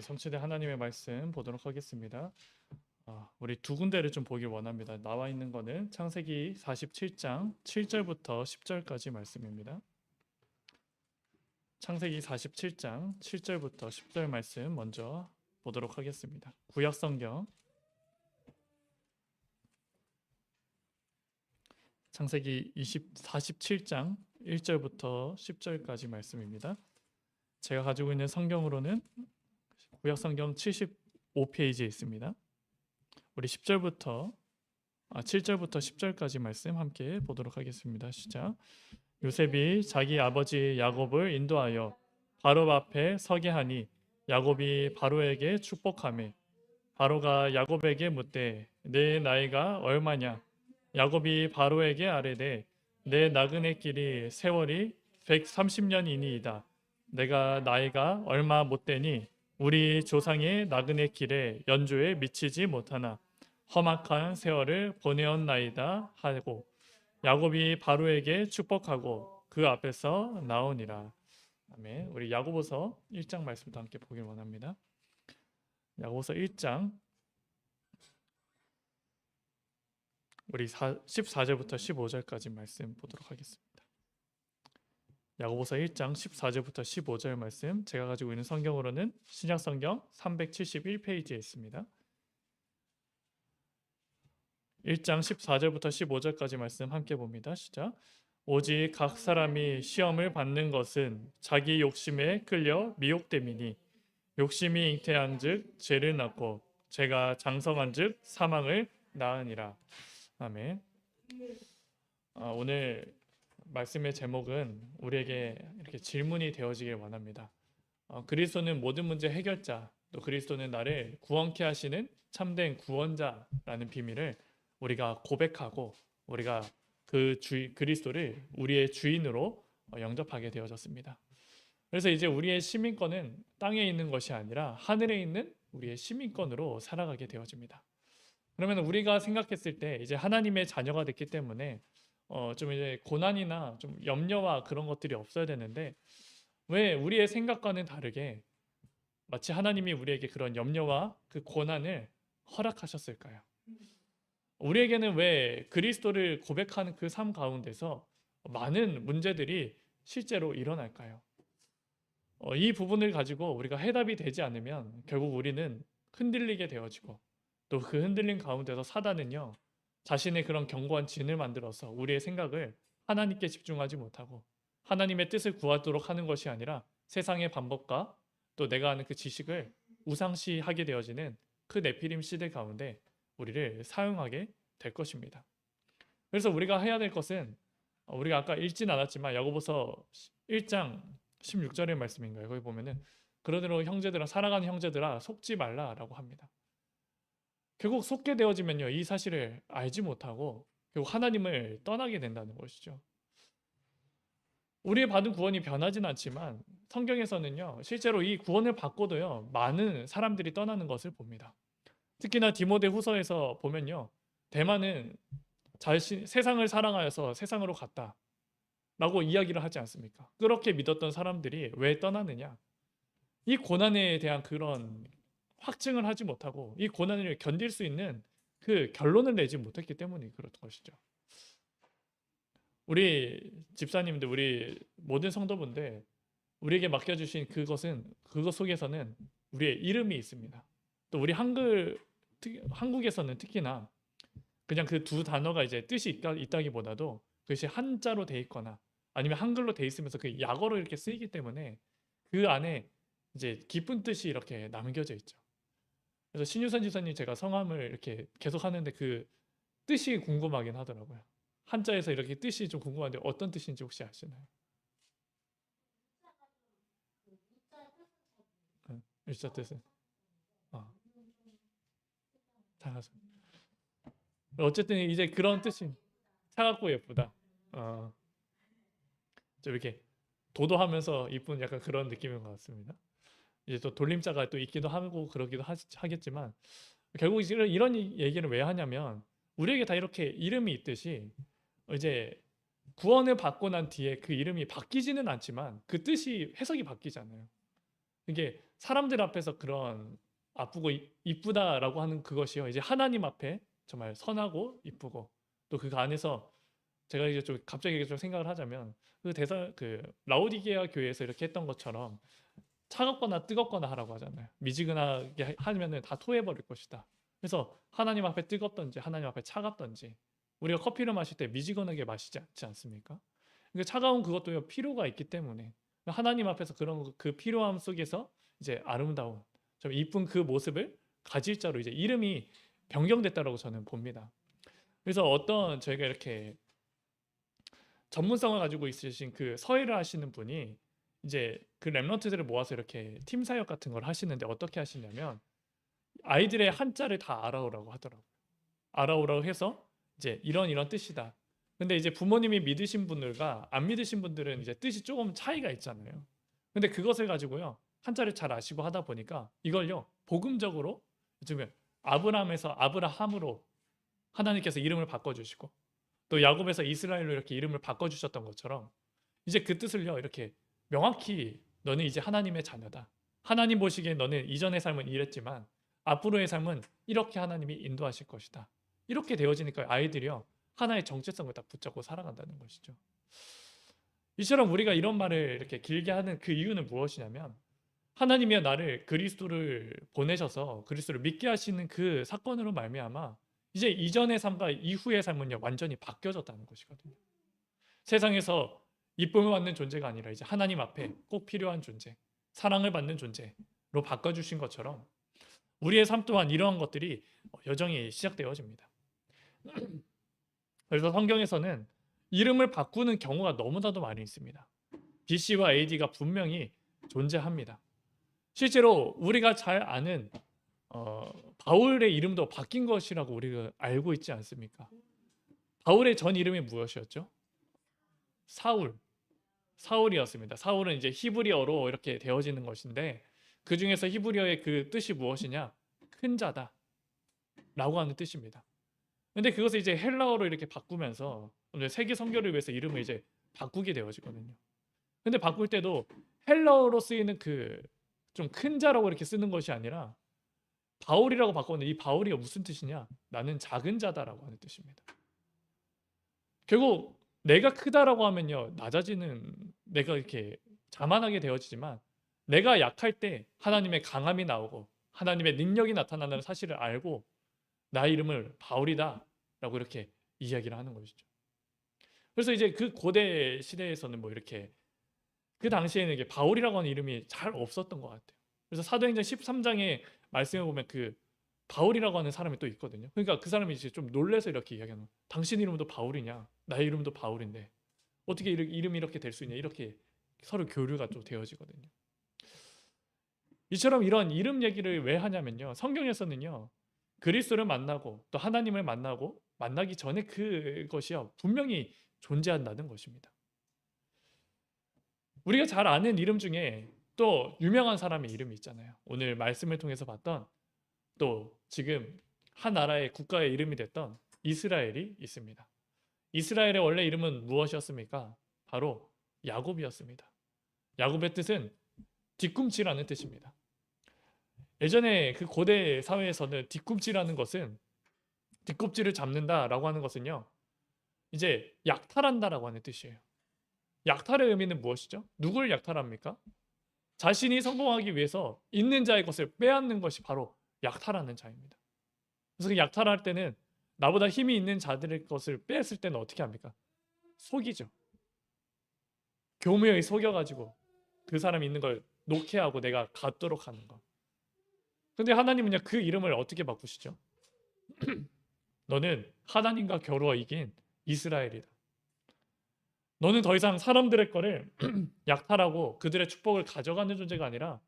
성취된 하나님의 말씀 보도록 하겠습니다. 우리 두 군데를 좀 보길 원합니다. 나와 있는 거는 창세기 47장 7절부터 10절까지 말씀입니다. 창세기 47장 7절부터 10절 말씀 먼저 보도록 하겠습니다. 구약 성경 창세기 47장 1절부터 10절까지 말씀입니다. 제가 가지고 있는 성경으로는 구약 성경 75페이지에 있습니다. 우리 7절부터 10절까지 말씀 함께 보도록 하겠습니다. 시작. 요셉이 자기 아버지 야곱을 인도하여 바로 앞에 서게 하니 야곱이 바로에게 축복하매 바로가 야곱에게 묻되 내 나이가 얼마냐? 야곱이 바로에게 아뢰되 내 나그네 길이 세월이 130년이니이다. 내가 나이가 얼마 못되니 우리 조상의 나그네 길에 연조에 미치지 못하나 험악한 세월을 보내었나이다 하고 야곱이 바로에게 축복하고 그 앞에서 나오니라. 아멘. 우리 야고보서 1장 말씀도 함께 보길 원합니다. 야고보서 1장 우리 14절부터 15절까지 말씀 보도록 하겠습니다. 야고보서 1장 14절부터 15절 말씀 제가 가지고 있는 성경으로는 신약성경 371페이지에 있습니다. 1장 14절부터 15절까지 말씀 함께 봅니다. 시작. 오직 각 사람이 시험을 받는 것은 자기 욕심에 끌려 미혹됨이니 욕심이 잉태한즉 죄를 낳고 죄가 장성한즉 사망을 낳으니라. 아멘. 오늘 말씀의 제목은 우리에게 이렇게 질문이 되어지길 원합니다. 그리스도는 모든 문제 해결자, 또 그리스도는 나를 구원케 하시는 참된 구원자라는 비밀을 우리가 고백하고 우리가 그리스도를 우리의 주인으로 영접하게 되어졌습니다. 그래서 이제 우리의 시민권은 땅에 있는 것이 아니라 하늘에 있는 우리의 시민권으로 살아가게 되어집니다. 그러면 우리가 생각했을 때 이제 하나님의 자녀가 됐기 때문에 좀 이제 고난이나 좀 염려와 그런 것들이 없어야 되는데 왜 우리의 생각과는 다르게 마치 하나님이 우리에게 그런 염려와 그 고난을 허락하셨을까요? 우리에게는 왜 그리스도를 고백하는 그 삶 가운데서 많은 문제들이 실제로 일어날까요? 이 부분을 가지고 우리가 해답이 되지 않으면 결국 우리는 흔들리게 되어지고 또 그 흔들림 가운데서 사단은요 자신의 그런 견고한 진을 만들어서 우리의 생각을 하나님께 집중하지 못하고 하나님의 뜻을 구하도록 하는 것이 아니라 세상의 방법과 또 내가 아는 그 지식을 우상시하게 되어지는 그 네피림 시대 가운데 우리를 사용하게 될 것입니다. 그래서 우리가 해야 될 것은 우리가 아까 읽진 않았지만 야고보서 1장 16절의 말씀인가요? 거기 보면은 그러므로 형제들아 사랑하는 형제들아 속지 말라라고 합니다. 결국 속게 되어지면요 이 사실을 알지 못하고 결국 하나님을 떠나게 된다는 것이죠. 우리의 받은 구원이 변하진 않지만 성경에서는요 실제로 이 구원을 받고도요 많은 사람들이 떠나는 것을 봅니다. 특히나 디모데후서에서 보면요 대만은 세상을 사랑하여서 세상으로 갔다 라고 이야기를 하지 않습니까? 그렇게 믿었던 사람들이 왜 떠나느냐? 이 고난에 대한 그런 확증을 하지 못하고 이 고난을 견딜 수 있는 그 결론을 내지 못했기 때문에 그런 것이죠. 우리 집사님들, 우리 모든 성도분들 우리에게 맡겨주신 그것 속에서는 우리의 이름이 있습니다. 또 우리 한국에서는 특히나 그냥 그 두 단어가 이제 뜻이 있다기보다도 그것이 한자로 돼 있거나 아니면 한글로 돼 있으면서 그 약어로 이렇게 쓰이기 때문에 그 안에 이제 깊은 뜻이 이렇게 남겨져 있죠. 그래서 신유선 지사님 제가 성함을 이렇게 계속 하는데 그 뜻이 궁금하긴 하더라고요. 한자에서 이렇게 뜻이 좀 궁금한데 어떤 뜻인지 혹시 아시나요? 일자 뜻은 잘하죠. 어쨌든 이제 그런 뜻이 차갑고 예쁘다. 좀 이렇게 도도하면서 이쁜 약간 그런 느낌인 것 같습니다. 이제 또 돌림자가 또 있기도 하고 그러기도 하겠지만 결국 이런 얘기를 왜 하냐면 우리에게 다 이렇게 이름이 있듯이 이제 구원을 받고 난 뒤에 그 이름이 바뀌지는 않지만 그 뜻이 해석이 바뀌잖아요. 이게 사람들 앞에서 그런 아프고 이쁘다라고 하는 그것이요. 이제 하나님 앞에 정말 선하고 이쁘고 또 그 안에서 제가 이제 좀 갑자기 좀 생각을 하자면 그 라오디게아 교회에서 이렇게 했던 것처럼 차갑거나 뜨겁거나 하라고 하잖아요. 미지근하게 하면은 다 토해버릴 것이다. 그래서 하나님 앞에 뜨겁던지 하나님 앞에 차갑던지 우리가 커피를 마실 때 미지근하게 마시지 않지 않습니까? 그 차가운 그것도 필요가 있기 때문에 하나님 앞에서 그런 그 필요함 속에서 이제 아름다운 좀 이쁜 그 모습을 가질 자로 이제 이름이 변경됐다라고 저는 봅니다. 그래서 어떤 저희가 이렇게 전문성을 가지고 있으신 그 서예를 하시는 분이 이제 그 랩런트들을 모아서 이렇게 팀 사역 같은 걸 하시는데 어떻게 하시냐면 아이들의 한자를 다 알아오라고 하더라고요. 알아오라고 해서 이제 이런 뜻이다. 근데 이제 부모님이 믿으신 분들과 안 믿으신 분들은 이제 뜻이 조금 차이가 있잖아요. 근데 그것을 가지고요. 한자를 잘 아시고 하다 보니까 이걸요. 복음적으로 요즘에 아브라함에서 아브라함으로 하나님께서 이름을 바꿔주시고 또 야곱에서 이스라엘로 이렇게 이름을 바꿔주셨던 것처럼 이제 그 뜻을요. 이렇게 명확히 너는 이제 하나님의 자녀다. 하나님 보시기에 너는 이전의 삶은 이랬지만 앞으로의 삶은 이렇게 하나님이 인도하실 것이다. 이렇게 되어지니까 아이들이요. 하나의 정체성을 딱 붙잡고 살아간다는 것이죠. 이처럼 우리가 이런 말을 이렇게 길게 하는 그 이유는 무엇이냐면 하나님이여 나를 그리스도를 보내셔서 그리스도를 믿게 하시는 그 사건으로 말미암아 이제 이전의 삶과 이후의 삶은요 완전히 바뀌어졌다는 것이거든요. 세상에서 이쁨을 받는 존재가 아니라 이제 하나님 앞에 꼭 필요한 존재, 사랑을 받는 존재로 바꿔주신 것처럼 우리의 삶 또한 이러한 것들이 여정이 시작되어집니다. 그래서 성경에서는 이름을 바꾸는 경우가 너무나도 많이 있습니다. BC와 AD가 분명히 존재합니다. 실제로 우리가 잘 아는 바울의 이름도 바뀐 것이라고 우리가 알고 있지 않습니까? 바울의 전 이름이 무엇이었죠? 사울이었습니다. 사울은 이제 히브리어로 이렇게 되어지는 것인데 그 중에서 히브리어의 그 뜻이 무엇이냐? 큰 자다 라고 하는 뜻입니다. 근데 그것을 이제 헬라어로 이렇게 바꾸면서 세계 선교를 위해서 이름을 이제 바꾸게 되어지거든요. 근데 바꿀 때도 헬라어로 쓰이는 그 좀 큰 자라고 이렇게 쓰는 것이 아니라 바울이라고 바꿨는데 이 바울이 무슨 뜻이냐? 나는 작은 자다라고 하는 뜻입니다. 결국 내가 크다라고 하면요 낮아지는 내가 이렇게 자만하게 되어지지만 내가 약할 때 하나님의 강함이 나오고 하나님의 능력이 나타나는 사실을 알고 나의 이름을 바울이다 라고 이렇게 이야기를 하는 것이죠. 그래서 이제 그 고대 시대에서는 뭐 이렇게 그 당시에는 이게 바울이라고 하는 이름이 잘 없었던 것 같아요. 그래서 사도행전 13장에 말씀해 보면 그 바울이라고 하는 사람이 또 있거든요. 그러니까 그 사람이 이제 좀 놀래서 이렇게 이야기하는 거예요. 당신 이름도 바울이냐? 나의 이름도 바울인데 어떻게 이름이 이렇게 될 수 있냐? 이렇게 서로 교류가 또 되어지거든요. 이처럼 이런 이름 얘기를 왜 하냐면요. 성경에서는요. 그리스도를 만나고 또 하나님을 만나고 만나기 전에 그것이요. 분명히 존재한다는 것입니다. 우리가 잘 아는 이름 중에 또 유명한 사람의 이름이 있잖아요. 오늘 말씀을 통해서 봤던 또 지금 한 나라의 국가의 이름이 됐던 이스라엘이 있습니다. 이스라엘의 원래 이름은 무엇이었습니까? 바로 야곱이었습니다. 야곱의 뜻은 뒤꿈치라는 뜻입니다. 예전에 그 고대 사회에서는 뒤꿈치라는 것은 뒤꿈치를 잡는다라고 하는 것은요. 이제 약탈한다라고 하는 뜻이에요. 약탈의 의미는 무엇이죠? 누굴 약탈합니까? 자신이 성공하기 위해서 있는 자의 것을 빼앗는 것이 바로 약탈하는 자입니다. 그래서 그 약탈할 때는 나보다 힘이 있는 자들의 것을 뺐을 때는 어떻게 합니까? 속이죠. 교묘히 속여가지고 그 사람이 있는 걸 놓게 하고 내가 갖도록 하는 것. 근데 하나님은요 그 이름을 어떻게 바꾸시죠? 너는 하나님과 겨루어 이긴 이스라엘이다. 너는 더 이상 사람들의 거를 약탈하고 그들의 축복을 가져가는 존재가 아니라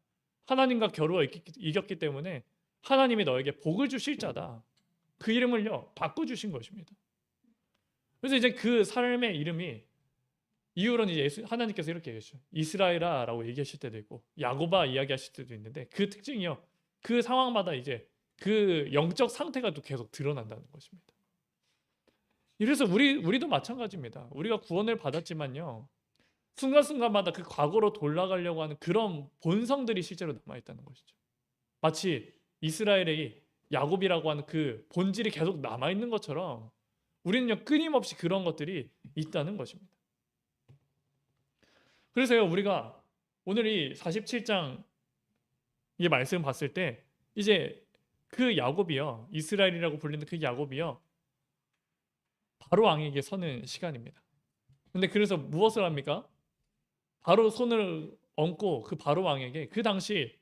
하나님과 겨루어 이겼기 때문에 하나님이 너에게 복을 주실 자다. 그 이름을요 바꿔주신 것입니다. 그래서 이제 그 삶의 이름이 이후로는 이제 하나님께서 이렇게 얘기하시죠. 이스라엘아라고 얘기하실 때도 있고 야곱아 이야기하실 때도 있는데 그 특징이요. 그 상황마다 이제 그 영적 상태가 또 계속 드러난다는 것입니다. 이래서 우리도 마찬가지입니다. 우리가 구원을 받았지만요. 순간순간마다 그 과거로 돌아가려고 하는 그런 본성들이 실제로 남아있다는 것이죠. 마치 이스라엘의 야곱이라고 하는 그 본질이 계속 남아있는 것처럼 우리는요, 끊임없이 그런 것들이 있다는 것입니다. 그래서요, 우리가 오늘 이 47장 이 말씀 봤을 때 이제 그 야곱이요, 이스라엘이라고 불리는 그 야곱이요, 바로 왕에게 서는 시간입니다. 근데 그래서 무엇을 합니까? 바로 손을 얹고 그 바로 왕에게, 그 당시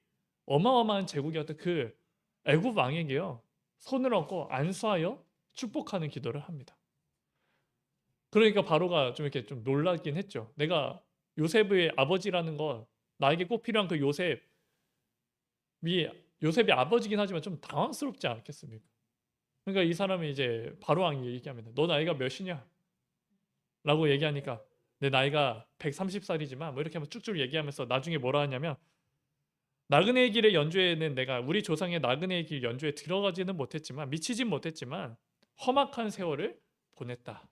어마어마한 제국이었던 그 애굽 왕에게요, 손을 얹고 안수하여 축복하는 기도를 합니다. 그러니까 바로가 좀 이렇게 좀 놀라긴 했죠. 내가 요셉의 아버지라는 건, 나에게 꼭 필요한 그 요셉이 아버지긴 하지만 좀 당황스럽지 않겠습니까? 그러니까 이 사람이 이제 바로 왕이 얘기합니다. 너 나이가 몇이냐? 라고 얘기하니까 내 나이가 130살이지만 뭐 이렇게 하면 쭉쭉 얘기하면서 나중에 뭐라 하냐면, 나그네의 길의 연주에는 내가 우리 조상의 나그네의 길 연주에 들어가지는 못했지만, 미치진 못했지만 험악한 세월을 보냈다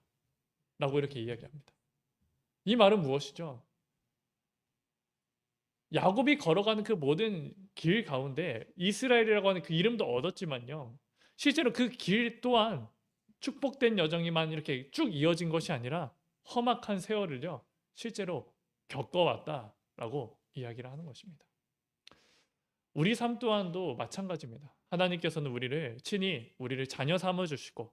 라고 이렇게 이야기합니다. 이 말은 무엇이죠? 야곱이 걸어가는 그 모든 길 가운데 이스라엘이라고 하는 그 이름도 얻었지만요, 실제로 그 길 또한 축복된 여정이만 이렇게 쭉 이어진 것이 아니라 험악한 세월을요, 실제로 겪어왔다라고 이야기를 하는 것입니다. 우리 삶 또한도 마찬가지입니다. 하나님께서는 우리를 친히 우리를 자녀 삼아 주시고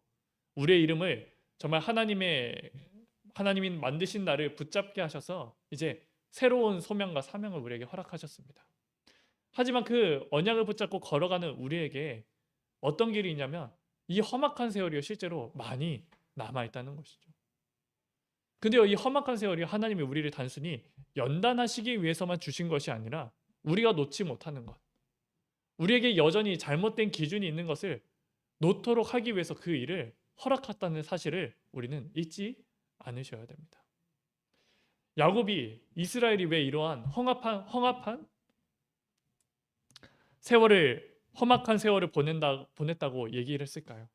우리의 이름을 정말 하나님이 만드신 나를 붙잡게 하셔서 이제 새로운 소명과 사명을 우리에게 허락하셨습니다. 하지만 그 언약을 붙잡고 걸어가는 우리에게 어떤 길이 있냐면, 이 험악한 세월이 실제로 많이 남아있다는 것이죠. 근데요, 이 험악한 세월이 하나님이 우리를 단순히 연단하시기 위해서만 주신 것이 아니라 우리가 놓지 못하는 것, 우리에게 여전히 잘못된 기준이 있는 것을 놓도록 하기 위해서 그 일을 허락했다는 사실을 우리는 잊지 않으셔야 됩니다. 야곱이, 이스라엘이 왜 이러한 험악한 험악한 세월을 보냈다고 얘기를 했을까요?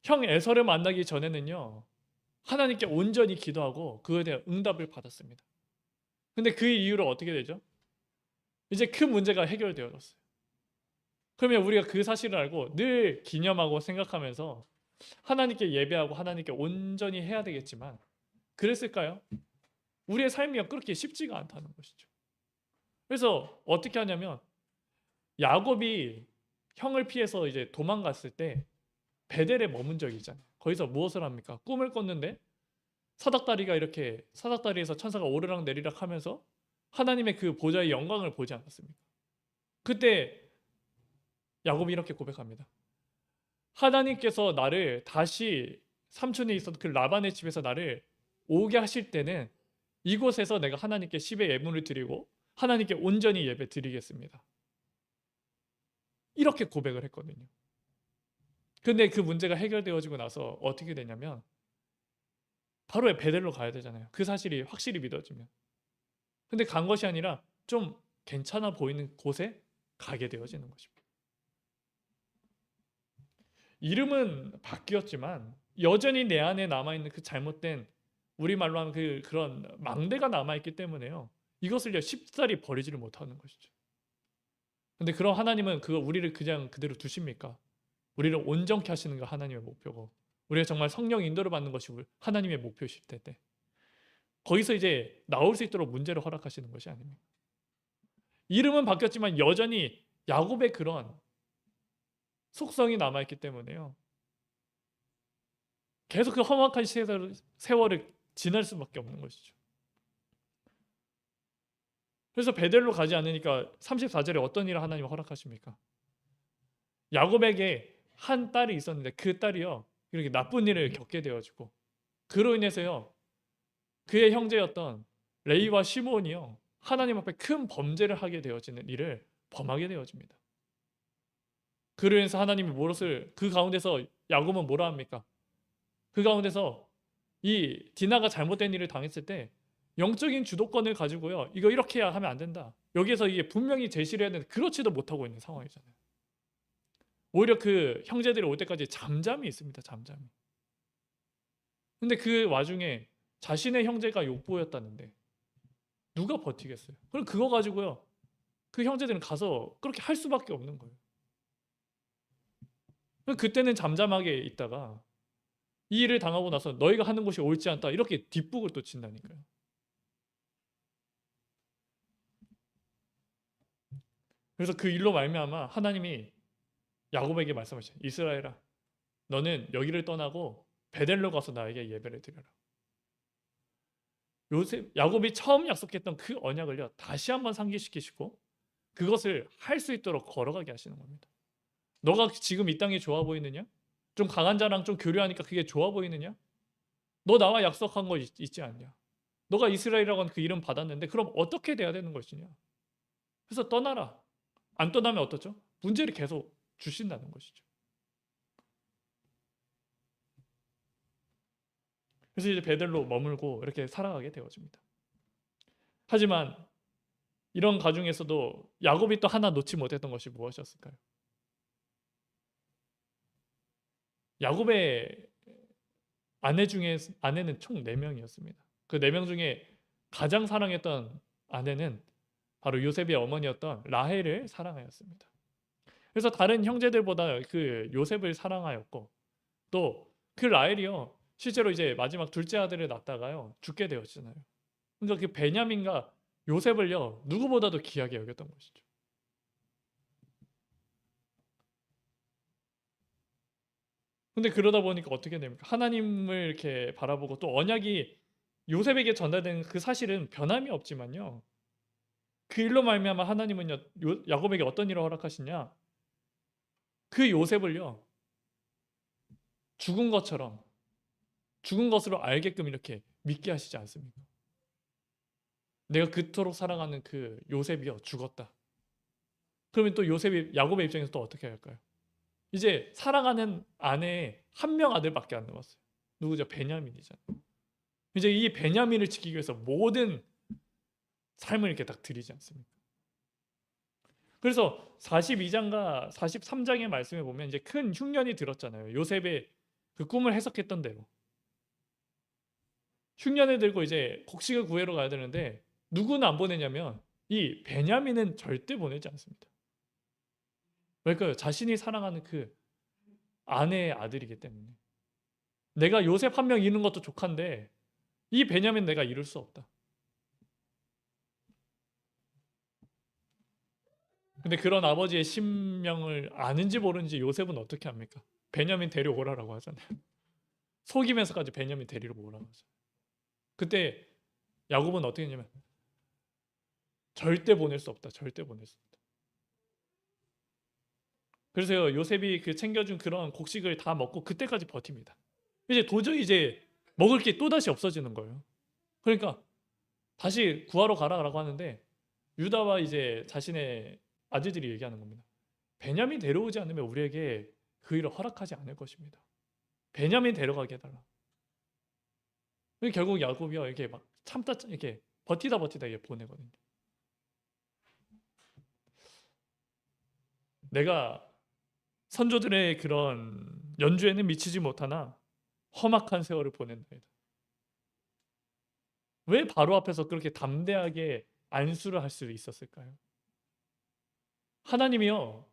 형 에서를 만나기 전에는요, 하나님께 온전히 기도하고 그거에 대한 응답을 받았습니다. 근데 그 이후로 어떻게 되죠? 이제 그 문제가 해결되어졌어요. 그러면 우리가 그 사실을 알고 늘 기념하고 생각하면서 하나님께 예배하고 하나님께 온전히 해야 되겠지만, 그랬을까요? 우리의 삶이 그렇게 쉽지가 않다는 것이죠. 그래서 어떻게 하냐면, 야곱이 형을 피해서 이제 도망갔을 때 베델에 머문 적이 있잖아요. 거기서 무엇을 합니까? 꿈을 꿨는데 사닥다리에서 천사가 오르락 내리락 하면서 하나님의 그 보좌의 영광을 보지 않았습니까? 그때 야곱이 이렇게 고백합니다. 하나님께서 나를 다시 삼촌이 있었던 그 라반의 집에서 나를 오게 하실 때는 이곳에서 내가 하나님께 10의 예물을 드리고 하나님께 온전히 예배 드리겠습니다. 이렇게 고백을 했거든요. 근데 그 문제가 해결되어지고 나서 어떻게 되냐면, 바로 베델로 가야 되잖아요. 그 사실이 확실히 믿어지면. 근데 간 것이 아니라 좀 괜찮아 보이는 곳에 가게 되어지는 것입니다. 이름은 바뀌었지만 여전히 내 안에 남아있는 그 잘못된, 우리말로 하면 그런 망대가 남아있기 때문에요, 이것을 쉽사리 버리지를 못하는 것이죠. 근데 그럼 하나님은 우리를 그냥 그대로 두십니까? 우리를 온전케 하시는 거 하나님의 목표고, 우리가 정말 성령 인도를 받는 것이 하나님의 목표이실 텐데, 거기서 이제 나올 수 있도록 문제를 허락하시는 것이 아닙니까? 이름은 바뀌었지만 여전히 야곱의 그런 속성이 남아있기 때문에요, 계속 그 험악한 세월을 지날 수밖에 없는 것이죠. 그래서 베델로 가지 않으니까 34절에 어떤 일을 하나님이 허락하십니까? 야곱에게 한 딸이 있었는데 그 딸이요, 이렇게 나쁜 일을 겪게 되어지고, 그로 인해서요, 그의 형제였던 레이와 시므온이요, 하나님 앞에 큰 범죄를 하게 되어지는 일을 범하게 되어집니다. 그로 인해서 하나님이 그 가운데서 야곱은 뭐라 합니까? 그 가운데서 이 디나가 잘못된 일을 당했을 때 영적인 주도권을 가지고요, 이거 이렇게 해야 하면 안 된다, 여기에서 이게 분명히 제시를 해야 되는데 그렇지도 못하고 있는 상황이잖아요. 오히려 그 형제들이 올 때까지 잠잠이 있습니다. 잠잠이. 근데 그 와중에 자신의 형제가 욕보였다는데 누가 버티겠어요? 그럼 그거 가지고요. 그 형제들은 가서 그렇게 할 수밖에 없는 거예요. 그때는 잠잠하게 있다가 이 일을 당하고 나서 너희가 하는 것이 옳지 않다 이렇게 뒷북을 또 친다니까요. 그래서 그 일로 말미암아 하나님이 야곱에게 말씀하셨어요. 이스라엘아, 너는 여기를 떠나고 베델로 가서 나에게 예배를 드려라. 야곱이 처음 약속했던 그 언약을요 다시 한번 상기시키시고 그것을 할 수 있도록 걸어가게 하시는 겁니다. 너가 지금 이 땅이 좋아 보이느냐? 좀 강한 자랑 좀 교류하니까 그게 좋아 보이느냐? 너 나와 약속한 거 있지 않냐? 너가 이스라엘이라고 하는 그 이름 받았는데 그럼 어떻게 돼야 되는 것이냐? 그래서 떠나라. 안 떠나면 어떻죠? 문제를 계속 주신다는 것이죠. 그래서 이제 베델로 머물고 이렇게 살아가게 되어집니다. 하지만 이런 가중에서도 야곱이 또 하나 놓지 못했던 것이 무엇이었을까요? 야곱의 아내는 총 4명이었습니다. 그 4명 중에 가장 사랑했던 아내는 바로 요셉의 어머니였던 라헬을 사랑하였습니다. 그래서 다른 형제들보다 그 요셉을 사랑하였고 또 그 라헬이요 실제로 이제 마지막 둘째 아들을 낳다가요 죽게 되었잖아요. 그러니까 그 베냐민과 요셉을요 누구보다도 귀하게 여겼던 것이죠. 근데 그러다 보니까 어떻게 됩니까? 하나님을 이렇게 바라보고 또 언약이 요셉에게 전달된 그 사실은 변함이 없지만요. 그 일로 말미암아 하나님은요 야곱에게 어떤 일을 허락하시냐? 그 요셉을요 죽은 것처럼 죽은 것으로 알게끔 이렇게 믿게 하시지 않습니까? 내가 그토록 사랑하는 그 요셉이요 죽었다. 그러면 또 요셉이 야곱의 입장에서 또 어떻게 할까요? 이제 사랑하는 아내의 한 명 아들밖에 안 남았어요. 누구죠? 베냐민이잖아요. 이제 이 베냐민을 지키기 위해서 모든 삶을 이렇게 딱 드리지 않습니까? 그래서 42장과 43장의 말씀에 보면 이제 큰 흉년이 들었잖아요. 요셉의 그 꿈을 해석했던 대로. 흉년을 들고 이제 곡식을 구해러 가야 되는데 누구는 안 보내냐면 이 베냐민은 절대 보내지 않습니다. 왜일까요? 자신이 사랑하는 그 아내의 아들이기 때문에. 내가 요셉 한 명 잃는 것도 족한데 이 베냐민 내가 잃을 수 없다. 근데 그런 아버지의 심령을 아는지 모르는지 요셉은 어떻게 합니까? 베냐민 데려오라라고 하잖아요. 속이면서까지 베냐민 데리러 오라고 하죠. 그때 야곱은 어떻게 했냐면 절대 보낼 수 없다. 절대 보낼 수 없다. 그래서요 요셉이 그 챙겨준 그런 곡식을 다 먹고 그때까지 버팁니다. 이제 도저히 이제 먹을 게 또다시 없어지는 거예요. 그러니까 다시 구하러 가라라고 하는데 유다와 이제 자신의 아들들이 얘기하는 겁니다. 베냐민 데려오지 않으면 우리에게 그 일을 허락하지 않을 것입니다. 베냐민 데려가게 해달라. 결국 야곱이요 이렇게 막 참다 이렇게 버티다 이렇게 보내거든요. 내가 선조들의 그런 연주에는 미치지 못하나 험악한 세월을 보낸다이다. 왜 바로 앞에서 그렇게 담대하게 안수를 할 수 있었을까요? 하나님이요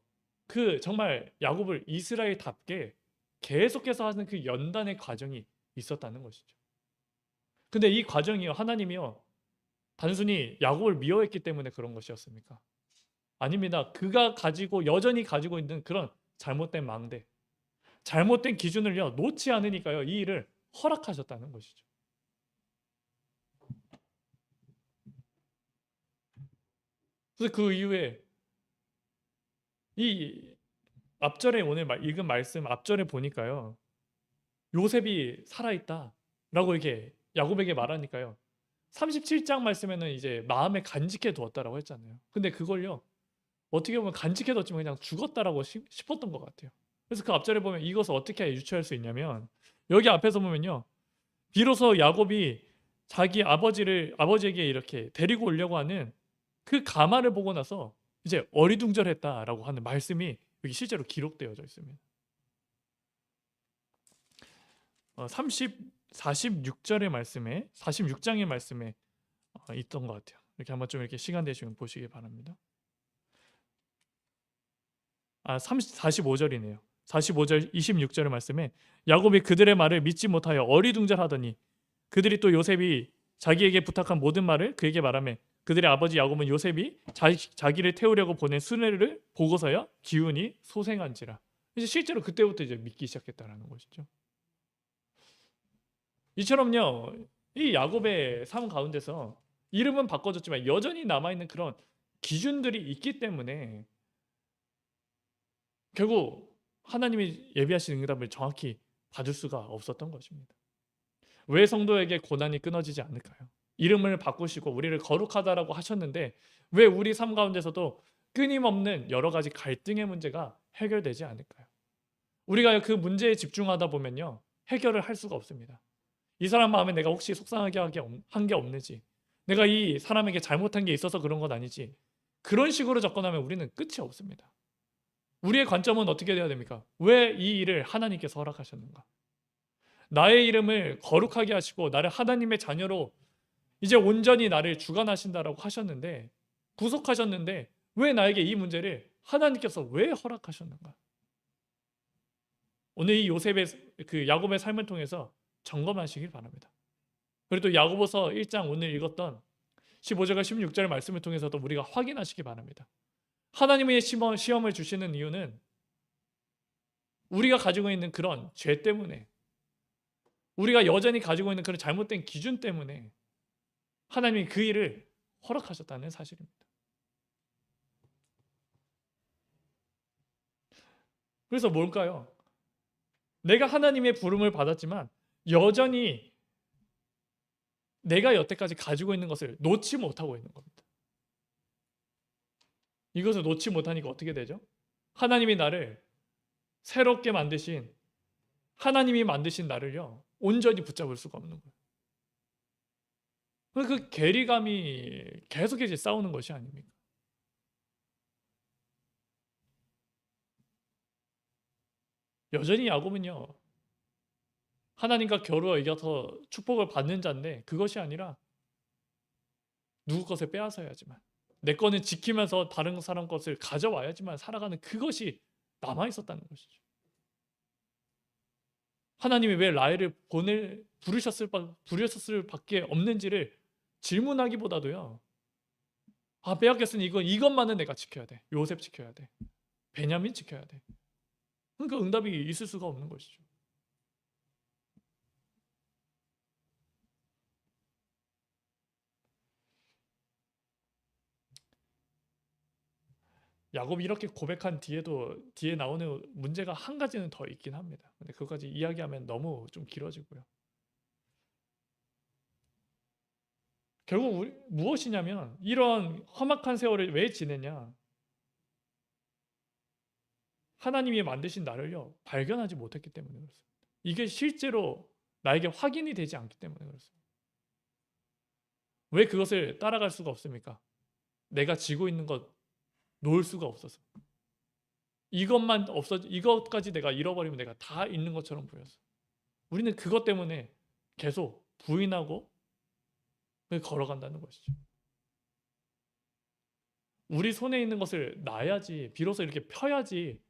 그 정말 야곱을 이스라엘답게 계속해서 하는 그 연단의 과정이 있었다는 것이죠. 근데 이 과정이요 하나님이요 단순히 야곱을 미워했기 때문에 그런 것이었습니까? 아닙니다. 그가 여전히 가지고 있는 그런 잘못된 망대, 잘못된 기준을요 놓지 않으니까요 이 일을 허락하셨다는 것이죠. 그래서 그 이후에 이 앞절에 오늘 읽은 말씀 앞절에 보니까요 요셉이 살아있다라고 이렇게 야곱에게 말하니까요 37장 말씀에는 이제 마음에 간직해 두었다라고 했잖아요. 근데 그걸요 어떻게 보면 간직해 뒀지만 그냥 죽었다라고 싶었던 것 같아요. 그래서 그 앞절에 보면 이것을 어떻게 유추할 수 있냐면 여기 앞에서 보면요 비로소 야곱이 자기 아버지에게 이렇게 데리고 오려고 하는 그 가마를 보고 나서 이제 어리둥절했다라고 하는 말씀이 여기 실제로 기록되어져 있습니다. 46절의 말씀에 46장의 말씀에 있던 것 같아요. 이렇게 한번 좀 이렇게 시간 되시면 보시기 바랍니다. 45절이네요. 45절 26절의 말씀에 야곱이 그들의 말을 믿지 못하여 어리둥절하더니 그들이 또 요셉이 자기에게 부탁한 모든 말을 그에게 말하며 그들의 아버지 야곱은 요셉이 자기를 태우려고 보낸 수레를 보고서야 기운이 소생한지라. 이제 실제로 그때부터 이제 믿기 시작했다라는 것이죠. 이처럼요, 이 야곱의 삶 가운데서 이름은 바꿔졌지만 여전히 남아있는 그런 기준들이 있기 때문에 결국 하나님이 예비하신 응답을 정확히 받을 수가 없었던 것입니다. 왜 성도에게 고난이 끊어지지 않을까요? 이름을 바꾸시고 우리를 거룩하다라고 하셨는데 왜 우리 삶 가운데서도 끊임없는 여러 가지 갈등의 문제가 해결되지 않을까요? 우리가 그 문제에 집중하다 보면요, 해결을 할 수가 없습니다. 이 사람 마음에 내가 혹시 속상하게 한 게 없는지, 내가 이 사람에게 잘못한 게 있어서 그런 건 아니지, 그런 식으로 접근하면 우리는 끝이 없습니다. 우리의 관점은 어떻게 돼야 됩니까? 왜 이 일을 하나님께서 허락하셨는가? 나의 이름을 거룩하게 하시고 나를 하나님의 자녀로 이제 온전히 나를 주관하신다라고 하셨는데, 구속하셨는데 왜 나에게 이 문제를 하나님께서 왜 허락하셨는가? 오늘 이 요셉의 그 야곱의 삶을 통해서 점검하시길 바랍니다. 그리고 또 야고보서 1장 오늘 읽었던 15절과 16절 말씀을 통해서도 우리가 확인하시기 바랍니다. 하나님의 시험을 주시는 이유는 우리가 가지고 있는 그런 죄 때문에, 우리가 여전히 가지고 있는 그런 잘못된 기준 때문에 하나님이 그 일을 허락하셨다는 사실입니다. 그래서 뭘까요? 내가 하나님의 부름을 받았지만 여전히 내가 여태까지 가지고 있는 것을 놓지 못하고 있는 겁니다. 이것을 놓지 못하니까 어떻게 되죠? 하나님이 나를 새롭게 만드신, 하나님이 만드신 나를요, 온전히 붙잡을 수가 없는 거예요. 그 괴리감이 계속해서 싸우는 것이 아닙니까? 여전히 야곱은요, 하나님과 겨루어 이겨서 축복을 받는 자인데 그것이 아니라 누구 것을 빼앗아야지만, 내 거는 지키면서 다른 사람 것을 가져와야지만 살아가는 그것이 남아있었다는 것이죠. 하나님이 왜 라헬을 부르셨을 밖에 없는지를 질문하기보다도요, 빼앗겼으니 이것만은 내가 지켜야 돼. 요셉 지켜야 돼. 베냐민 지켜야 돼. 그러니까 응답이 있을 수가 없는 것이죠. 야곱이 이렇게 고백한 뒤에 나오는 문제가 한 가지는 더 있긴 합니다. 근데 그것까지 이야기하면 너무 좀 길어지고요. 결국 무엇이냐면 이런 험악한 세월을 왜 지내냐? 하나님이 만드신 나를요, 발견하지 못했기 때문에 그렇습니다. 이게 실제로 나에게 확인이 되지 않기 때문에 그렇습니다. 왜 그것을 따라갈 수가 없습니까? 내가 지고 있는 것 놓을 수가 없어서. 이것까지 내가 잃어버리면 내가 다 있는 것처럼 보였어. 우리는 그것 때문에 계속 부인하고 걸어간다는 것이죠. 우리 손에 있는 것을 놔야지, 비로소 이렇게 펴야지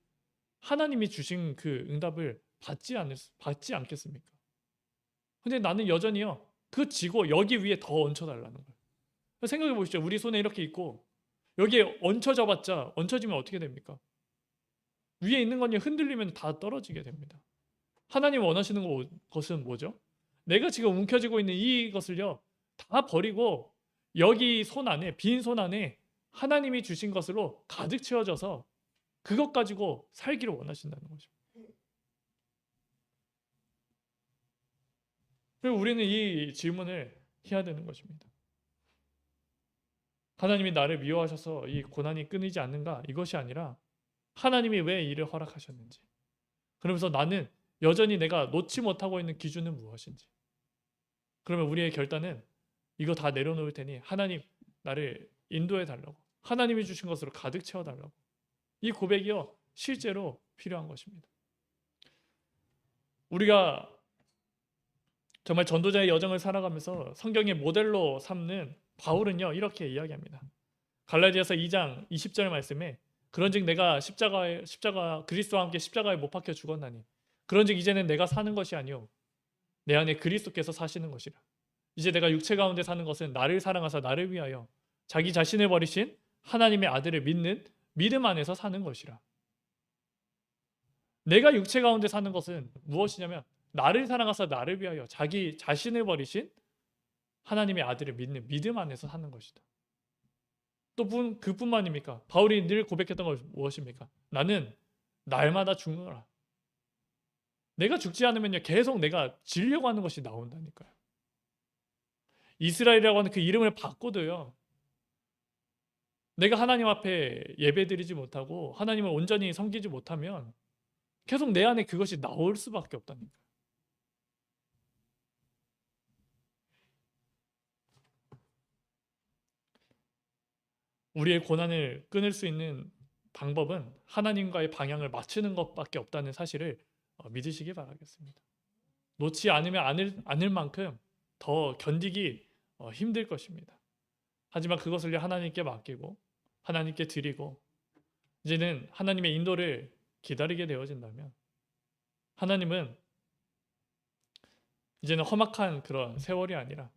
하나님이 주신 그 응답을 받지 않겠습니까? 근데 나는 여전히요, 그 지고 여기 위에 더 얹혀달라는 거예요. 생각해 보시죠. 우리 손에 이렇게 있고 여기에 얹혀지면 어떻게 됩니까? 위에 있는 건 흔들리면 다 떨어지게 됩니다. 하나님 원하시는 것은 뭐죠? 내가 지금 움켜쥐고 있는 이것을요, 다 버리고 여기 빈 손 안에 하나님이 주신 것으로 가득 채워져서 그것 가지고 살기를 원하신다는 거죠. 그리고 우리는 이 질문을 해야 되는 것입니다. 하나님이 나를 미워하셔서 이 고난이 끊이지 않는가? 이것이 아니라 하나님이 왜 이를 허락하셨는지, 그러면서 나는 여전히 내가 놓지 못하고 있는 기준은 무엇인지, 그러면 우리의 결단은 이거 다 내려놓을 테니 하나님 나를 인도해 달라고, 하나님이 주신 것으로 가득 채워 달라고. 이 고백이요, 실제로 필요한 것입니다. 우리가 정말 전도자의 여정을 살아가면서 성경의 모델로 삼는 바울은요 이렇게 이야기합니다. 갈라디아서 2장 20절 말씀에 그런즉 내가 십자가 그리스도와 함께 십자가에 못 박혀 죽었나니 그런즉 이제는 내가 사는 것이 아니요 내 안에 그리스도께서 사시는 것이라. 이제 내가 육체 가운데 사는 것은 나를 사랑하사 나를 위하여 자기 자신을 버리신 하나님의 아들을 믿는 믿음 안에서 사는 것이라. 내가 육체 가운데 사는 것은 무엇이냐면 나를 사랑하사 나를 위하여 자기 자신을 버리신 하나님의 아들을 믿는 믿음 안에서 사는 것이다. 또 그뿐만입니까? 바울이 늘 고백했던 것이 무엇입니까? 나는 날마다 죽노라. 내가 죽지 않으면요 계속 내가 지려고 하는 것이 나온다니까요. 이스라엘이라고 하는 그 이름을 바꿔도요 내가 하나님 앞에 예배드리지 못하고 하나님을 온전히 섬기지 못하면 계속 내 안에 그것이 나올 수밖에 없다니까요. 우리의 고난을 끊을 수 있는 방법은 하나님과의 방향을 맞추는 것밖에 없다는 사실을 믿으시기 바라겠습니다. 놓지 않으면 않을 만큼 더 견디기 힘들 것입니다. 하지만 그것을 하나님께 맡기고 하나님께 드리고 이제는 하나님의 인도를 기다리게 되어진다면 하나님은 이제는 험악한 그런 세월이 아니라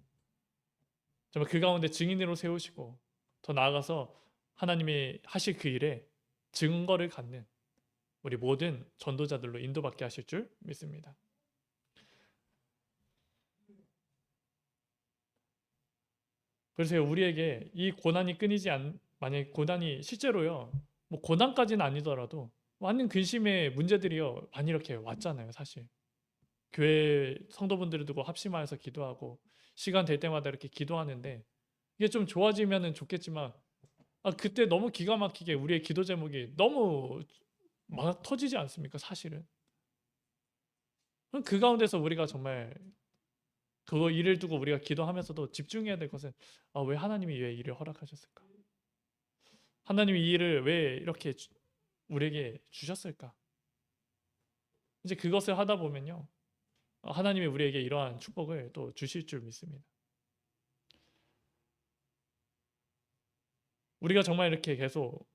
정말 그 가운데 증인으로 세우시고 더 나아가서 하나님이 하실 그 일에 증거를 갖는 우리 모든 전도자들로 인도받게 하실 줄 믿습니다. 그래서 우리에게 이 고난이 만약에 고난이 실제로요 뭐 고난까지는 아니더라도 많은 근심의 문제들이요 많이 이렇게 왔잖아요. 사실 교회 성도분들을 두고 합심하여서 기도하고 시간 될 때마다 이렇게 기도하는데 이게 좀 좋아지면은 좋겠지만 그때 너무 기가 막히게 우리의 기도 제목이 너무 막 터지지 않습니까? 사실은 그 가운데서 우리가 정말 그 일을 두고 우리가 기도하면서도 집중해야 될 것은 왜 하나님이 왜 일을 허락하셨을까? 하나님이 이 일을 왜 이렇게 우리에게 주셨을까? 이제 그것을 하다 보면요 하나님이 우리에게 이러한 축복을 또 주실 줄 믿습니다. 우리가 정말 이렇게 계속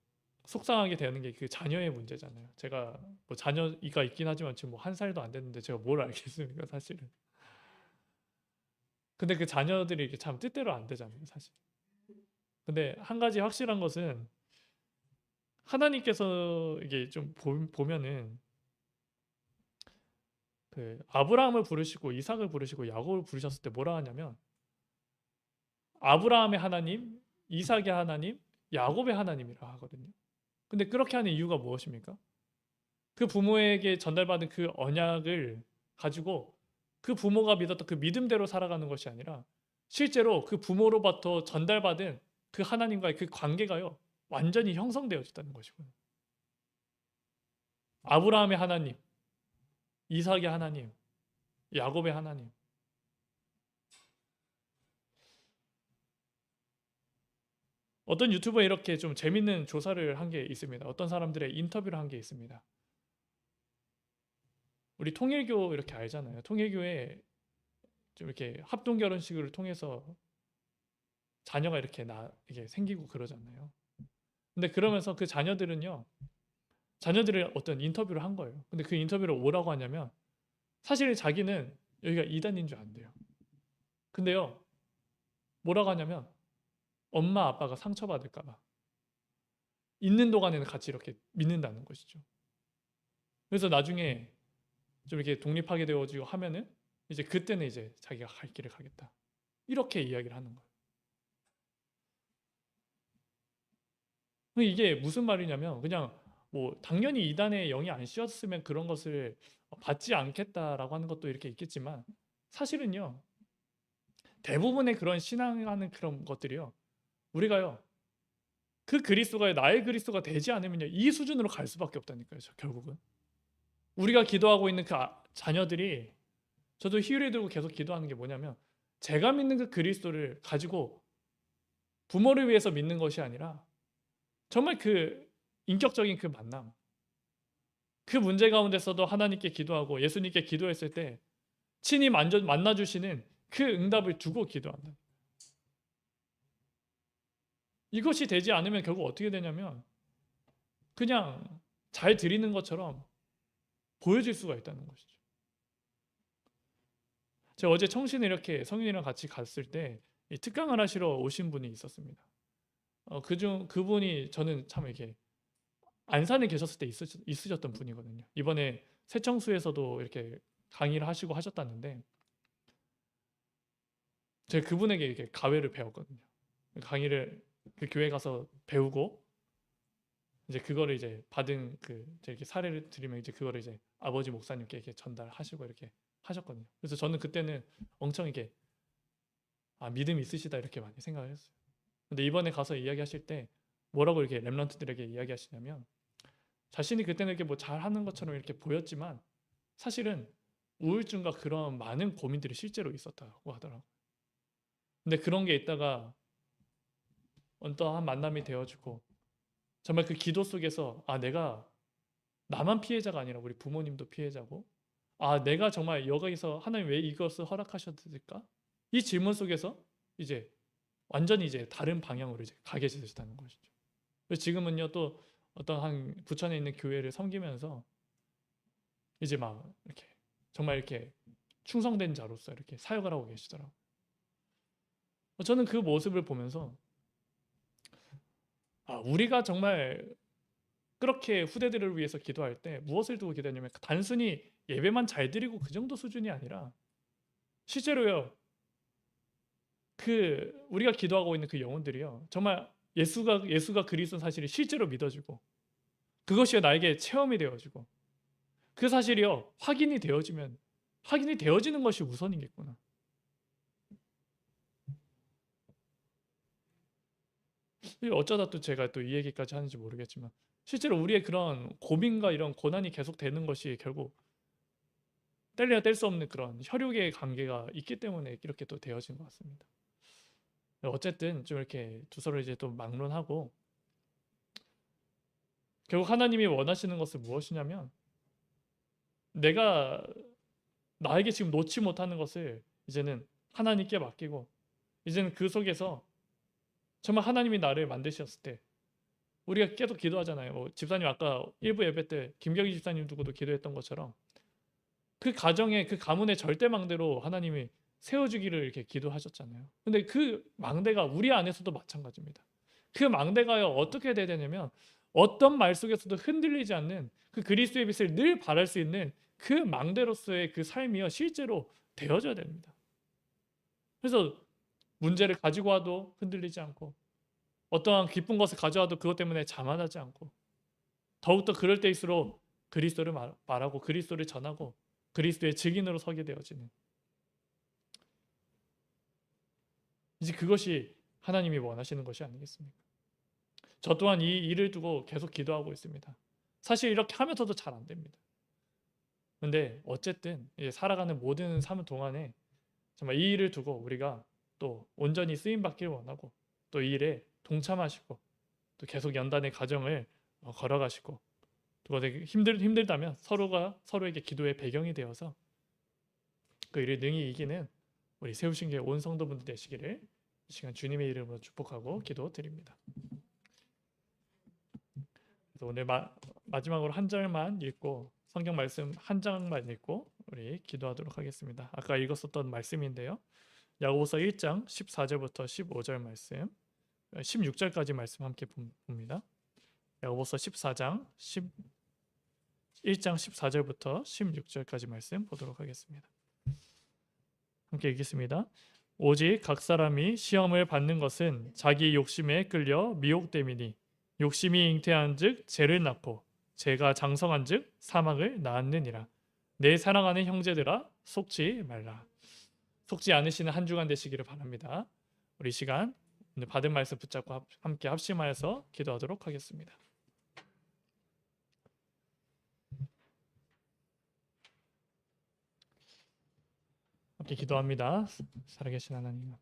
속상하게 되는 게 그 자녀의 문제잖아요. 제가 뭐 자녀가 있긴 하지만 지금 뭐 1살도 안 됐는데 제가 뭘 알겠습니까, 사실은. 근데 그 자녀들이 이렇게 참 뜻대로 안 되잖아요, 사실. 근데 한 가지 확실한 것은 하나님께서 이게 좀 보면은 그 아브라함을 부르시고 이삭을 부르시고 야곱을 부르셨을 때 뭐라 하냐면 아브라함의 하나님, 이삭의 하나님, 야곱의 하나님이라 하거든요. 근데 그렇게 하는 이유가 무엇입니까? 그 부모에게 전달받은 그 언약을 가지고 그 부모가 믿었던 그 믿음대로 살아가는 것이 아니라 실제로 그 부모로부터 전달받은 그 하나님과의 그 관계가요 완전히 형성되어졌다는 것이고요. 아브라함의 하나님, 이삭의 하나님, 야곱의 하나님. 어떤 유튜버에 이렇게 좀 재밌는 조사를 한 게 있습니다. 어떤 사람들의 인터뷰를 한 게 있습니다. 우리 통일교 이렇게 알잖아요. 통일교에 좀 이렇게 합동 결혼식을 통해서 자녀가 이게 생기고 그러잖아요. 근데 그러면서 그 자녀들을 어떤 인터뷰를 한 거예요. 근데 그 인터뷰를 뭐라고 하냐면 사실 자기는 여기가 이단인 줄 안대요. 근데요 뭐라고 하냐면 엄마 아빠가 상처받을까 봐 있는 동안에는 같이 이렇게 믿는다는 것이죠. 그래서 나중에 좀 이렇게 독립하게 되어지고 하면은 이제 그때는 이제 자기가 갈 길을 가겠다. 이렇게 이야기를 하는 거예요. 이게 무슨 말이냐면 그냥 뭐 당연히 이단에 영이 안 씌었으면 그런 것을 받지 않겠다라고 하는 것도 이렇게 있겠지만 사실은요 대부분의 그런 신앙하는 그런 것들이요 우리가요 그 그리스도가 나의 그리스도가 되지 않으면요 이 수준으로 갈 수밖에 없다니까요. 결국은 우리가 기도하고 있는 그 자녀들이 저도 희율에 들고 계속 기도하는 게 뭐냐면 제가 믿는 그 그리스도를 가지고 부모를 위해서 믿는 것이 아니라 정말 그 인격적인 그 만남 그 문제 가운데서도 하나님께 기도하고 예수님께 기도했을 때 친히 만나주시는 그 응답을 두고 기도한다. 이것이 되지 않으면 결국 어떻게 되냐면 그냥 잘 드리는 것처럼 보여질 수가 있다는 것이죠. 제가 어제 청신에 이렇게 성윤이랑 같이 갔을 때 이 특강을 하시러 오신 분이 있었습니다. 그분이 저는 참 이렇게 안산에 계셨을 때 있으셨던 분이거든요. 이번에 새청수에서도 이렇게 강의를 하시고 하셨다는데 제가 그분에게 이렇게 가회를 배웠거든요. 강의를 그 교회 가서 배우고 이제 그거를 이제 받은 이렇게 사례를 드리면 이제 그거를 이제 아버지 목사님께 이렇게 전달하시고 이렇게 하셨거든요. 그래서 저는 그때는 엄청 이렇게 믿음이 있으시다 이렇게 많이 생각을 했어요. 근데 이번에 가서 이야기하실 때 뭐라고 이렇게 렘넌트들에게 이야기하시냐면 자신이 그때는 이렇게 뭐 잘하는 것처럼 이렇게 보였지만 사실은 우울증과 그런 많은 고민들이 실제로 있었다고 하더라고요. 근데 그런 게 있다가 어떠한 만남이 되어지고 정말 그 기도 속에서 내가 나만 피해자가 아니라 우리 부모님도 피해자고 내가 정말 여기서 하나님 왜 이것을 허락하셨을까? 이 질문 속에서 이제 완전히 이제 다른 방향으로 이제 가게 되셨다는 것이죠. 그래서 지금은요 또 어떤 한 부천에 있는 교회를 섬기면서 이제 막 이렇게 정말 이렇게 충성된 자로서 이렇게 사역을 하고 계시더라고요. 저는 그 모습을 보면서 우리가 정말 그렇게 후대들을 위해서 기도할 때 무엇을 두고 기도하냐면 단순히 예배만 잘 드리고 그 정도 수준이 아니라 실제로요 우리가 기도하고 있는 그 영혼들이요 정말 예수가 그리스도 사실이 실제로 믿어지고 그것이 나에게 체험이 되어지고 그 사실이요 확인이 되어지는 것이 우선이겠구나. 어쩌다 또 제가 또 이 얘기까지 하는지 모르겠지만 실제로 우리의 그런 고민과 이런 고난이 계속 되는 것이 결국 뗄래야 뗄 수 없는 그런 혈육의 관계가 있기 때문에 이렇게 또 되어진 것 같습니다. 어쨌든 좀 이렇게 두서를 이제 또 막론하고 결국 하나님이 원하시는 것은 무엇이냐면 내가 나에게 지금 놓지 못하는 것을 이제는 하나님께 맡기고 이제는 그 속에서 정말 하나님이 나를 만드셨을 때 우리가 계속 기도하잖아요. 집사님 아까 일부 예배 때 김경희 집사님 두고도 기도했던 것처럼 그 가정의 그 가문의 절대망대로 하나님이 세워주기를 이렇게 기도하셨잖아요. 근데 그 망대가 우리 안에서도 마찬가지입니다. 그 망대가요 어떻게 돼야 되냐면 어떤 말 속에서도 흔들리지 않는 그 그리스도의 빛을 늘 발할 수 있는 그 망대로서의 그 삶이요 실제로 되어져야 됩니다. 그래서 문제를 가지고 와도 흔들리지 않고 어떠한 기쁜 것을 가져와도 그것 때문에 자만하지 않고 더욱더 그럴 때일수록 그리스도를 말하고 그리스도를 전하고 그리스도의 증인으로 서게 되어지는 이제 그것이 하나님이 원하시는 것이 아니겠습니까? 저 또한 이 일을 두고 계속 기도하고 있습니다. 사실 이렇게 하면서도 잘 안 됩니다. 근데 어쨌든 살아가는 모든 삶 동안에 정말 이 일을 두고 우리가 또 온전히 쓰임 받기를 원하고 또 이 일에 동참하시고 또 계속 연단의 과정을 걸어가시고 또 힘들다면 서로가 서로에게 기도의 배경이 되어서 그 일을 능히 이기는 우리 세우신 교회 온 성도분들 되시기를 이 시간 주님의 이름으로 축복하고 기도드립니다. 그래서 오늘 마지막으로 한 절만 읽고 성경 말씀 한 장만 읽고 우리 기도하도록 하겠습니다. 아까 읽었었던 말씀인데요. 야고보서 1장 14절부터 15절 말씀 16절까지 말씀 함께 봅니다. 야고보서 14장 1장 14절부터 16절까지 말씀 보도록 하겠습니다. 함께 읽겠습니다. 오직 각 사람이 시험을 받는 것은 자기 욕심에 끌려 미혹됨이니 욕심이 잉태한즉 죄를 낳고 죄가 장성한즉 사망을 낳았느니라. 내 사랑하는 형제들아 속지 말라. 속지 않으시는 한 주간 되시기를 바랍니다. 우리 시간 오늘 받은 말씀 붙잡고 함께 합심하여서 기도하도록 하겠습니다. 함께 기도합니다. 살아계신 하나님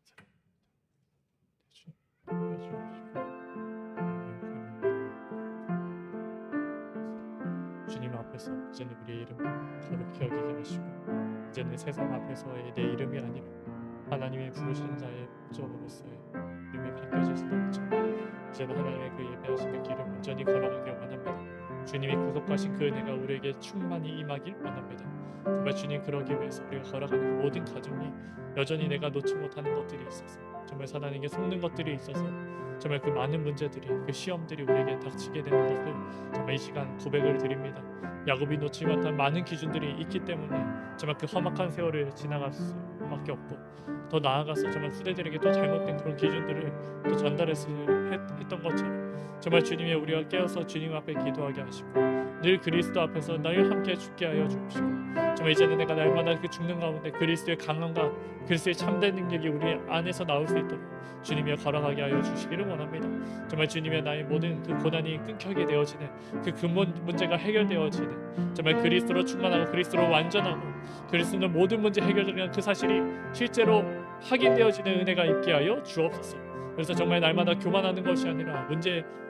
주님 앞에서 이제는 우리의 이름 거룩히 여기게 하시고 이제는 세상 앞에서의 내 이름이 아니라 하나님이 부르신 자의 목적으로서의 이름이 바뀌어지시는 것처럼 이제는 하나님의 그 예배하신 그 길을 온전히 걸어가길 원합니다. 주님이 구속하신 그 은혜가 우리에게 충만히 임하길 원합니다. 정말 주님 그러기 위해서 우리가 걸어가는 그 모든 과정이 여전히 내가 놓지 못하는 것들이 있어서 정말 사단에게 속는 것들이 있어서 정말 그 많은 문제들이 그 시험들이 우리에게 닥치게 되는 것을 정말 이 시간 고백을 드립니다. 야곱이 놓지 못한 많은 기준들이 있기 때문에 정말 그 험악한 세월을 지나갈 수밖에 없고 더 나아가서 정말 후대들에게 또 잘못된 그런 기준들을 또 했던 것처럼 정말 주님의 우리가 깨어서 주님 앞에 기도하게 하시고 늘 그리스도 앞에서 늘 함께 죽게 하여 주옵시고 정말 이제는 내가 날마다 그 죽는 가운데 그리스도의 강함과 그리스도의 참된 능력이 우리 안에서 나올 수 있도록 주님이 걸어가게 하여 주시기를 원합니다. 정말 주님의 나의 모든 그 고난이 끊겨게 되어지는 그 근본 문제가 해결되어지는 정말 그리스도로 충만하고 그리스도로 완전하고 그리스도는 모든 문제 해결되는 그 사실이 실제로 확인되어지는 은혜가 있게 하여 주옵소서. 그래서 정말 날마다 교만하는 것이 아니라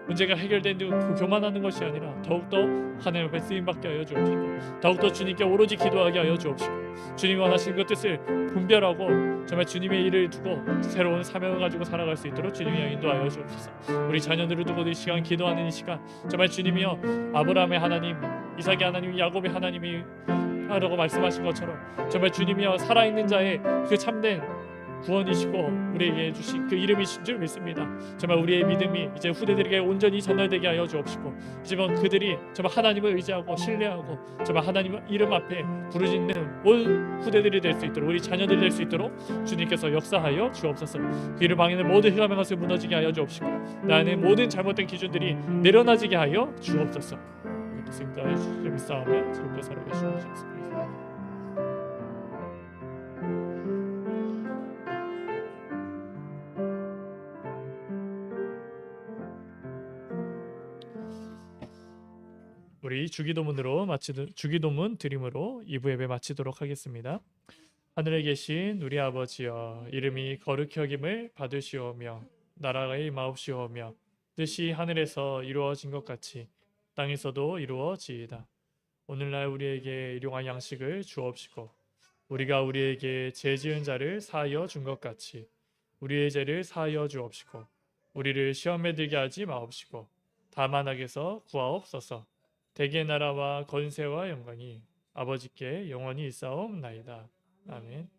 문제가 해결된 그 교만하는 것이 아니라 더욱더 하나님 앞에 쓰임받게 하여 주옵시고 더욱더 주님께 오로지 기도하게 하여 주옵시고 주님 원하시는 그 뜻을 분별하고 정말 주님의 일을 두고 새로운 사명을 가지고 살아갈 수 있도록 주님이 인도하여 주옵소서. 우리 자녀들을 두고 이 시간 기도하는 이 시간 정말 주님이여 아브라함의 하나님 이삭의 하나님 야곱의 하나님이 하라고 말씀하신 것처럼 정말 주님이여 살아있는 자의 그 참된 구원이시고 우리에게 주신 그 이름이신 줄 믿습니다. 정말 우리의 믿음이 이제 후대들에게 온전히 전달되게 하여 주옵시고 이제 그들이 정말 하나님을 의지하고 신뢰하고 정말 하나님 이름 앞에 부르짖는 온 후대들이 될 수 있도록 우리 자녀들이 될 수 있도록 주님께서 역사하여 주옵소서. 그 이를 방해는 모든 흑암의 것을 무너지게 하여 주옵시고 나 안에 모든 잘못된 기준들이 내려놔지게 하여 주옵소서. 지금까지 주님의 싸움에 즐겁게 살아계시는 주옵소서. 우리 주기도문 드림으로 2부 예배 마치도록 하겠습니다. 하늘에 계신 우리 아버지여 이름이 거룩히 여김을 받으시오며 나라가 임하옵시오며 뜻이 하늘에서 이루어진 것 같이 땅에서도 이루어지이다. 오늘날 우리에게 일용할 양식을 주옵시고 우리가 우리에게 죄 지은 자를 사하여 준 것 같이 우리의 죄를 사하여 주옵시고 우리를 시험에 들게 하지 마옵시고 다만 악에서 구하옵소서. 대개의 나라와 권세와 영광이 아버지께 영원히 있사옵나이다. 아멘.